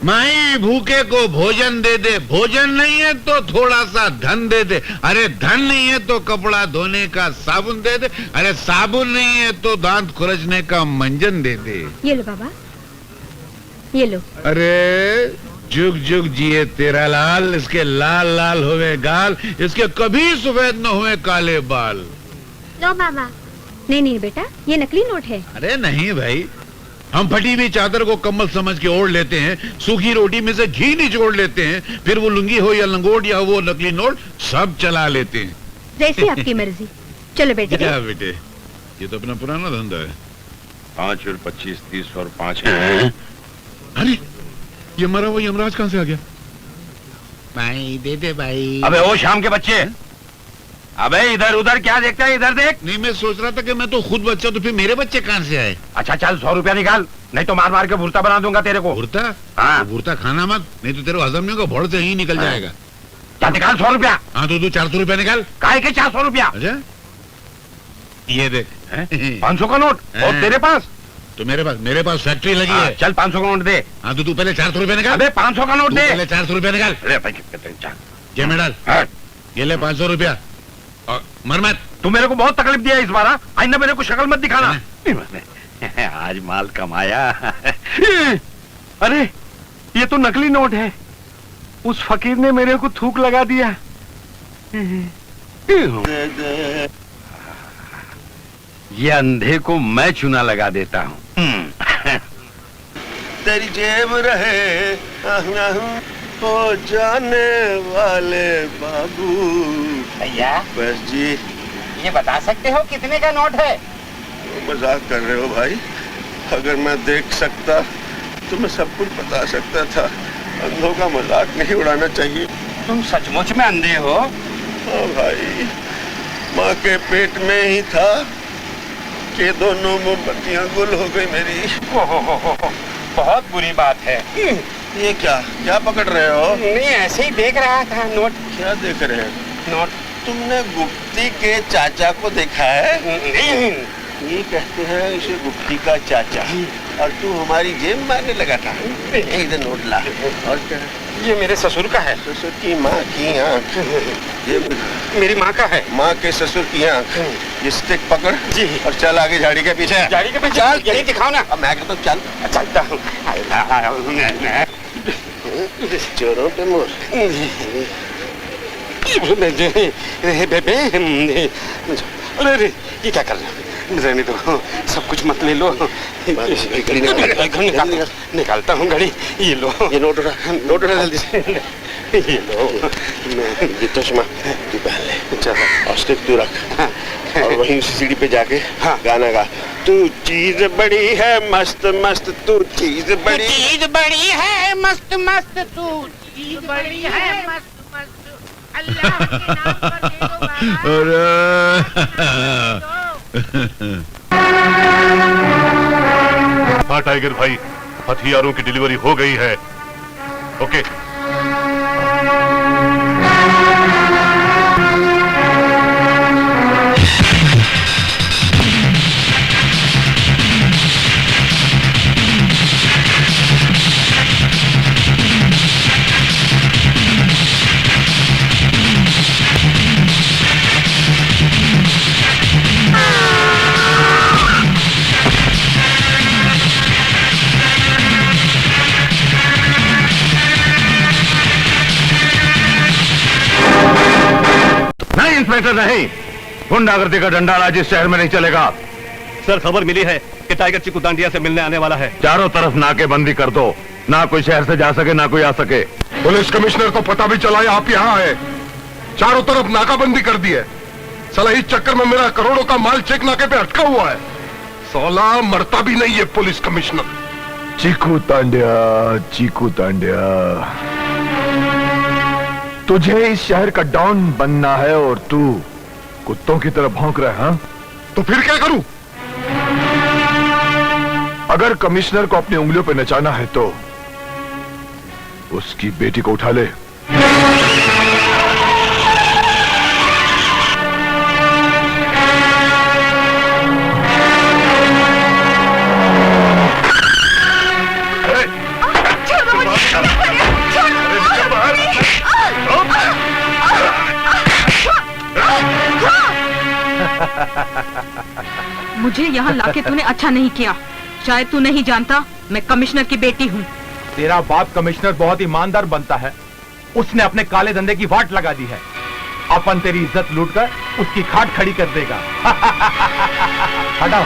माई भूखे को भोजन दे दे, भोजन नहीं है तो थोड़ा सा धन दे दे, अरे धन नहीं है तो कपड़ा धोने का साबुन दे दे, अरे साबुन नहीं है तो दांत खुरचने का मंजन दे दे। ये लो बाबा, ये लो। अरे जुग जुग जिए तेरा लाल, इसके लाल लाल हुए गाल, इसके कभी सफेद न हुए काले बाल। लो बाबा। नहीं नहीं बेटा, ये नकली नोट है। अरे नहीं भाई, हम फटी हुई चादर को कम्बल समझ के ओढ़ लेते हैं, सूखी रोटी में से घी निचोड़ लेते हैं, फिर वो लुंगी हो या लंगोट या वो नकली नोट सब चला लेते हैं। जैसी आपकी मर्जी। चलो बेटे। क्या बेटे, ये तो अपना पुराना धंधा है। 5 और 25, 30 और 5। अरे ये मरा हुआ यमराज कहाँ से आ गया? भाई दे दे भाई। अबे ओ शाम के बच्चे, अबे इधर उधर क्या देखता है, इधर देख। नहीं, मैं सोच रहा था कि मैं तो खुद बच्चा, तो फिर मेरे बच्चे कहाँ से आए? अच्छा चल 100 रुपया निकाल, नहीं तो मार मार के भुर्ता बना दूंगा तेरे को। भुर्ता? हाँ। भुर्ता खाना मत, नहीं तो तेरे को हजम नहीं होगा, भोड़ से ही निकल जाएगा। चल निकाल 100 रुपया। हाँ तो तू 400 रुपया निकाल। काहे के 400 रुपया? अच्छा ये देख 500 का नोट। और तेरे पास? तो मेरे पास फैक्ट्री लगी है। चल 500 का नोट दे। हाँ तो तू पहले 400 रुपया निकाल। अबे 500 का नोट दे। पहले 400 रुपया निकाल। अरे भाई कितने चल। ये में डाल। ये ले 500 रुपया। और मर मत। तू मेरे को बहुत तकलीफ दिया इस बार। आइंदा मेरे को शक्ल मत दिखाना। आज माल कमाया। अरे ये तो नकली नोट है, उस फकीर ने मेरे को थूक लगा दिया। ये अंधे को मैं चूना लगा देता हूँ। तेरी जेब रहे हो जाने वाले बाबू। भैया बस जी, ये बता सकते हो कितने का नोट है? मजाक कर रहे हो भाई? अगर मैं देख सकता तो मैं सब कुछ बता सकता था। अंधों का मजाक नहीं उड़ाना चाहिए। तुम सचमुच में अंधे हो? हाँ भाई, माँ के पेट में ही था कि दोनों मोमबत्तियाँ गुल हो गई मेरी। बहुत बुरी बात है। ये क्या क्या पकड़ रहे हो? नहीं ऐसे ही देख रहा था नोट। क्या देख रहे हो? नोट। तुमने गुप्ती के चाचा को देखा है? नहीं। ये कहते हैं इसे गुप्ती का चाचा, और तू हमारी जेब मारने लगा था। इधर नोट ला। और क्या? ये मेरे ससुर का है। ससुर की माँ की आँख। ये मेरी माँ का है। माँ के ससुर की आँख। ये स्टिक पकड़ जी और चल आगे झाड़ी के पीछे। झाड़ी के पीछे? चल। यही दिखाओ ना। अब मैं कहता हूँ चल। चलता हूँ। चोरों पे मोर। अरे ये क्या कर रहे हो? रहने दो, सब कुछ मत ले लो। निकालता हूँ घड़ी। ये लो। ये नोट उठा जल्दी से। ये लो। ये चश्मा तू पहन ले। चल और स्टिक तू रख। और वहीं सीढ़ी पे जाके गाना गा। तू चीज बड़ी है मस्त मस्त, तू चीज बड़ी है मस्त मस्त, तू चीज बड़ी है मस्त मस्त, अल्लाह के नाम पर दे दो बाबा। हाँ टाइगर भाई, हथियारों की डिलीवरी हो गई है। ओके। इंस्पेक्टर नहीं, गुंडागर्दी का डंडा आज इस शहर में नहीं चलेगा। सर खबर मिली है कि टाइगर चिकू दांडिया से मिलने आने वाला है। चारों तरफ नाकेबंदी कर दो, ना कोई शहर से जा सके ना कोई आ सके। पुलिस कमिश्नर को पता भी चला है आप यहाँ है। चारों तरफ नाकाबंदी कर दी है। साला इस चक्कर में मेरा करोड़ों का माल चेक नाके पे अटका हुआ है। साला मरता भी नहीं है पुलिस कमिश्नर। चीकू तांड्या, तुझे इस शहर का डॉन बनना है और तू कुत्तों की तरह भौंक रहा है। हाँ? तो फिर क्या करूं? अगर कमिश्नर को अपनी उंगलियों पे नचाना है तो उसकी बेटी को उठा ले। मुझे यहाँ लाके तूने अच्छा नहीं किया। शायद तू नहीं जानता, मैं कमिश्नर की बेटी हूँ। तेरा बाप कमिश्नर बहुत ईमानदार बनता है, उसने अपने काले धंधे की वाट लगा दी है। अपन तेरी इज्जत लूटकर उसकी खाट खड़ी कर देगा। हटाओ।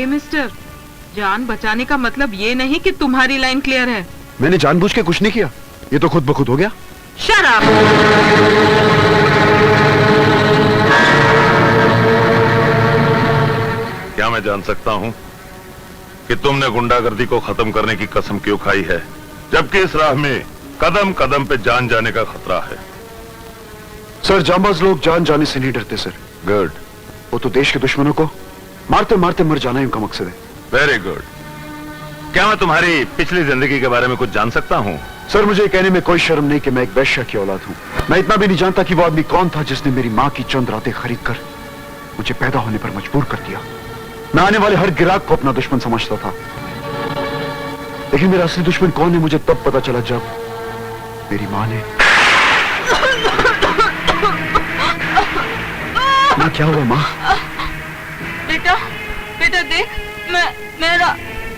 मिस्टर, जान बचाने का मतलब ये नहीं कि तुम्हारी लाइन क्लियर है। मैंने जानबूझ के कुछ नहीं किया, ये तो खुद ब खुद हो गया। शराब। क्या मैं जान सकता हूं कि तुमने गुंडागर्दी को खत्म करने की कसम क्यों खाई है, जबकि इस राह में कदम कदम पे जान जाने का खतरा है? सर, जांबाज लोग जान जाने से नहीं डरते सर। गुड। वो तो देश के दुश्मनों को मारते मारते मर जाना ही उनका मकसद है। Very good. क्या मैं तुम्हारी पिछली जिंदगी के बारे में कुछ जान सकता हूँ? सर, मुझे ये कहने में कोई शर्म नहीं कि मैं एक वैश्या की औलाद हूँ। मैं इतना भी नहीं जानता कि वो आदमी कौन था जिसने मेरी माँ की चंद रातें खरीद कर मुझे पैदा होने पर मजबूर कर दिया। मैं आने वाले हर गिराक को अपना दुश्मन समझता था, लेकिन मेरा असली दुश्मन कौन है मुझे तब पता चला जब मेरी माँ ने। माँ, क्या हुआ माँ? बेटा, बेटा देख,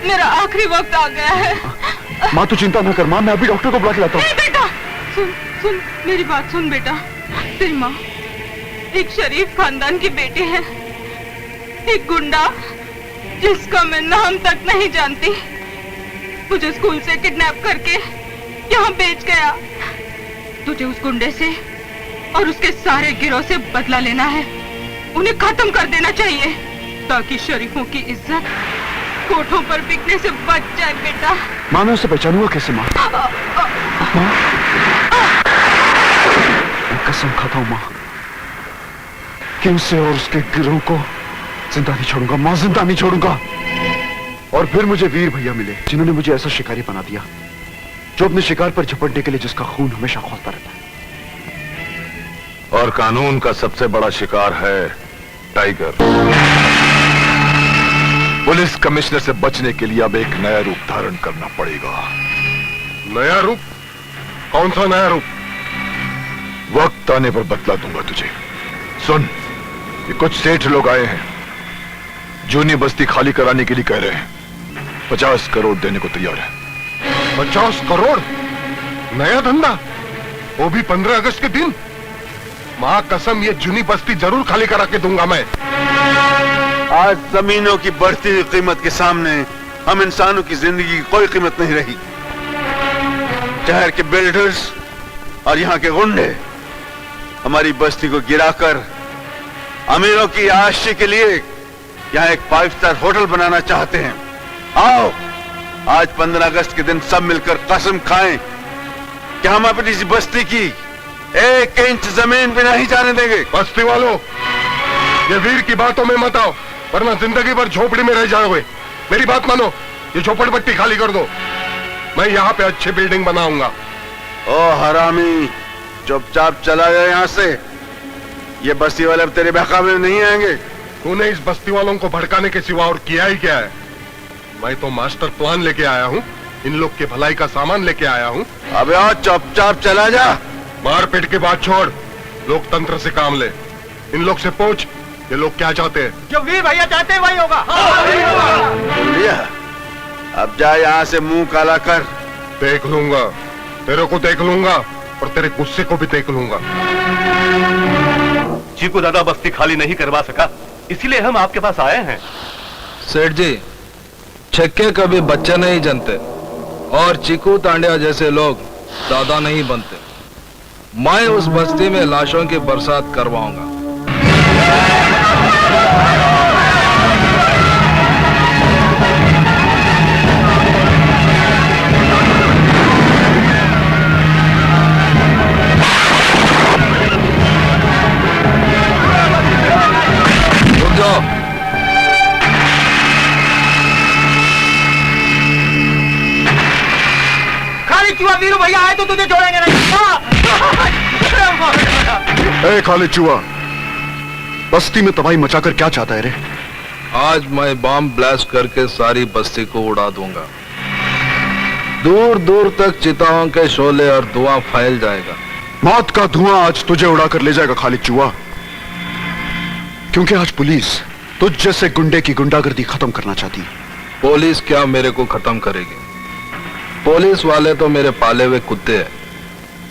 मेरा आखिरी वक्त आ गया है। माँ, तू चिंता ना कर माँ, मैं अभी डॉक्टर को बुला के लाता हूँ। नहीं बेटा, सुन मेरी बात सुन बेटा। तेरी माँ एक शरीफ खानदान की बेटी है। एक गुंडा जिसका मैं नाम तक नहीं जानती मुझे स्कूल से किडनैप करके यहाँ बेच गया। तुझे उस गुंडे से और उसके सारे गिरोह से बदला लेना है। उन्हें खत्म कर देना चाहिए ताकि शरीफों की इज्जत कोठों पर बिकने से बच जाए बेटा। माँ, मैं उसे पहचानूंगा कैसे माँ? माँ, कसम खाता हूँ माँ कि उसे और उसके गिरोह को जिंदा नहीं छोड़ूंगा माँ, जिंदा नहीं छोड़ूंगा। और फिर मुझे वीर भैया मिले जिन्होंने मुझे ऐसा शिकारी बना दिया जो अपने शिकार पर झपटने के लिए जिसका खून हमेशा खौलता रहता है। और कानून का सबसे बड़ा शिकार है टाइगर। पुलिस कमिश्नर से बचने के लिए अब एक नया रूप धारण करना पड़ेगा। नया रूप? कौन सा नया रूप? वक्त आने पर बतला दूंगा तुझे। सुन, ये कुछ सेठ लोग आए हैं, जूनी बस्ती खाली कराने के लिए कह रहे हैं। 50 करोड़ देने को तैयार है। 50 करोड़? नया धंधा, वो भी 15 अगस्त के दिन? मां कसम, ये जूनी बस्ती जरूर खाली करा के दूंगा मैं। आज जमीनों की बढ़ती हुई कीमत के सामने हम इंसानों की जिंदगी की कोई कीमत नहीं रही। शहर के बिल्डर्स और यहाँ के गुंडे हमारी बस्ती को गिराकर अमीरों की आशी के लिए यहाँ एक 5 स्टार होटल बनाना चाहते हैं। आओ, आज 15 अगस्त के दिन सब मिलकर कसम खाएं कि हम अपनी इस बस्ती की 1 इंच जमीन भी नहीं जाने देंगे। बस्ती वालों, ये वीर की बातों में मत आओ, वरना जिंदगी भर झोपड़ी में रह जाओगे। मेरी बात मानो, ये झोपड़पट्टी खाली कर दो, मैं यहाँ पे अच्छी बिल्डिंग बनाऊंगा। ओ हरामी, चुपचाप चला गया यहाँ से। ये बस्ती वाले अब तेरे बहकावे में नहीं आएंगे। तूने इस बस्ती वालों को भड़काने के सिवा और किया ही क्या है? मैं तो मास्टर प्लान लेके आया हूँ, इन लोग के भलाई का सामान लेके आया हूँ। अबे आओ, चुपचाप चला जा। मारपीट की बात छोड़, लोकतंत्र से काम ले। इन लोग से पूछ, ये लोग क्या चाहते हैं? जो वीर भैया चाहते हैं वही होगा। भैया, अब जा यहाँ से मुंह काला कर। देख लूंगा, तेरे को देख लूंगा और तेरे गुस्से को भी देख लूंगा। चीकू दादा बस्ती खाली नहीं करवा सका, इसीलिए हम आपके पास आए हैं। सेठ जी, छक्के कभी बच्चे नहीं जनते और चीकू तांडिया जैसे लोग दादा नहीं बनते। मैं उस बस्ती में लाशों की बरसात करवाऊंगा। रुक जाओ। खाली चूहा वीरू भैया आए तो तुझे छोड़ेंगे नहीं। ए खाली चूहा, बस्ती में तबाही मचाकर क्या चाहता है रे? आज मैं बम ब्लास्ट करके सारी बस्ती को उड़ा दूंगा। दूर दूर तक चिताओं के शोले और धुआं फैल जाएगा। मौत का धुआं आज तुझे उड़ाकर ले जाएगा खाली चूहा, क्योंकि आज पुलिस तुझ जैसे गुंडे की गुंडागर्दी खत्म करना चाहती है। पुलिस क्या मेरे को खत्म करेगी? पुलिस वाले तो मेरे पाले हुए कुत्ते हैं।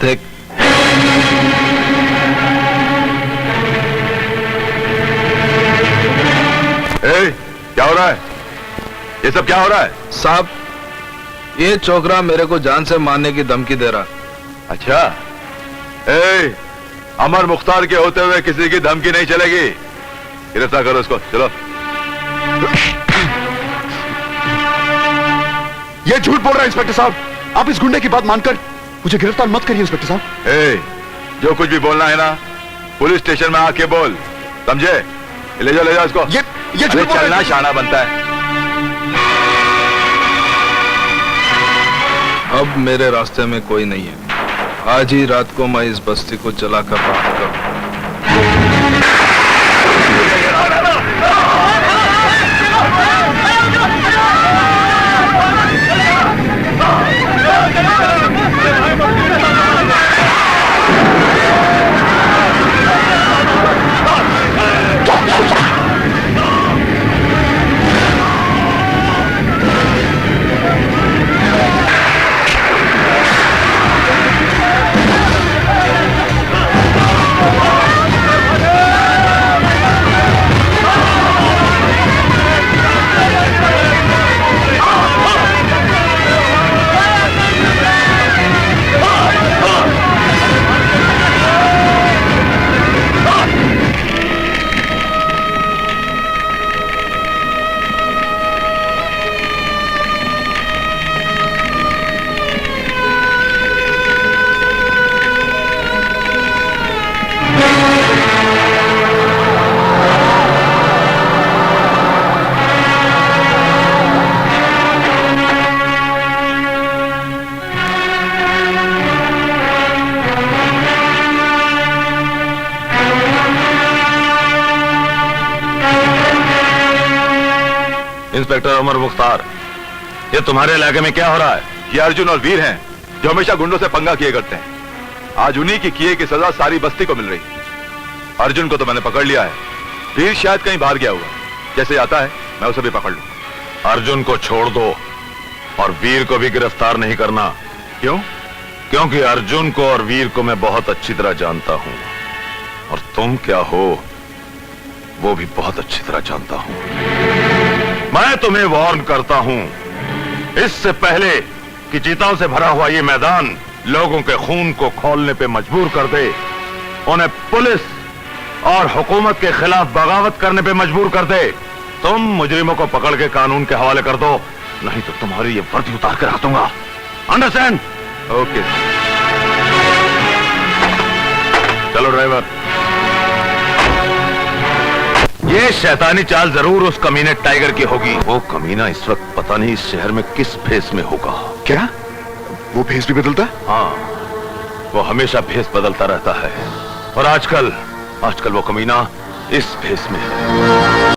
देख, क्या हो रहा है? ये सब क्या हो रहा है? साहब, ये छोकरा मेरे को जान से मारने की धमकी दे रहा। अच्छा, अमर मुख्तार के होते हुए किसी की धमकी नहीं चलेगी। गिरफ्तार करो उसको, चलो। ये झूठ बोल रहा है इंस्पेक्टर साहब, आप इस गुंडे की बात मानकर मुझे गिरफ्तार मत करिए इंस्पेक्टर साहब। जो कुछ भी बोलना है ना, पुलिस स्टेशन में आके बोल, समझे? ले जाओ उसको। ये झूठ चलना शाना बनता है। अब मेरे रास्ते में कोई नहीं है। आज ही रात को मैं इस बस्ती को जलाकर राख करूं। इंस्पेक्टर उमर मुख्तार, ये तुम्हारे इलाके में क्या हो रहा है? ये अर्जुन और वीर हैं जो हमेशा गुंडों से पंगा किए करते हैं। आज उन्हीं की किए की सजा सारी बस्ती को मिल रही। अर्जुन को तो मैंने पकड़ लिया है, वीर शायद कहीं बाहर गया हुआ। जैसे आता है मैं उसे भी पकड़ लूं। अर्जुन को छोड़ दो, और वीर को भी गिरफ्तार नहीं करना। क्यों? क्योंकि अर्जुन को और वीर को मैं बहुत अच्छी तरह जानता हूं, और तुम क्या हो वो भी बहुत अच्छी तरह जानता हूं। मैं तुम्हें वार्न करता हूं, इससे पहले कि चीताओं से भरा हुआ ये मैदान लोगों के खून को खौलने पे मजबूर कर दे, उन्हें पुलिस और हुकूमत के खिलाफ बगावत करने पे मजबूर कर दे, तुम मुजरिमों को पकड़ के कानून के हवाले कर दो, नहीं तो तुम्हारी ये वर्दी उतार के रख दूंगा। अंडरस्टैंड? ओके, चलो ड्राइवर। ये शैतानी चाल जरूर उस कमीने टाइगर की होगी। वो कमीना इस वक्त पता नहीं इस शहर में किस भेष में होगा। क्या वो भेष भी बदलता? हाँ, वो हमेशा भेष बदलता रहता है, और आजकल वो कमीना इस भेष में है।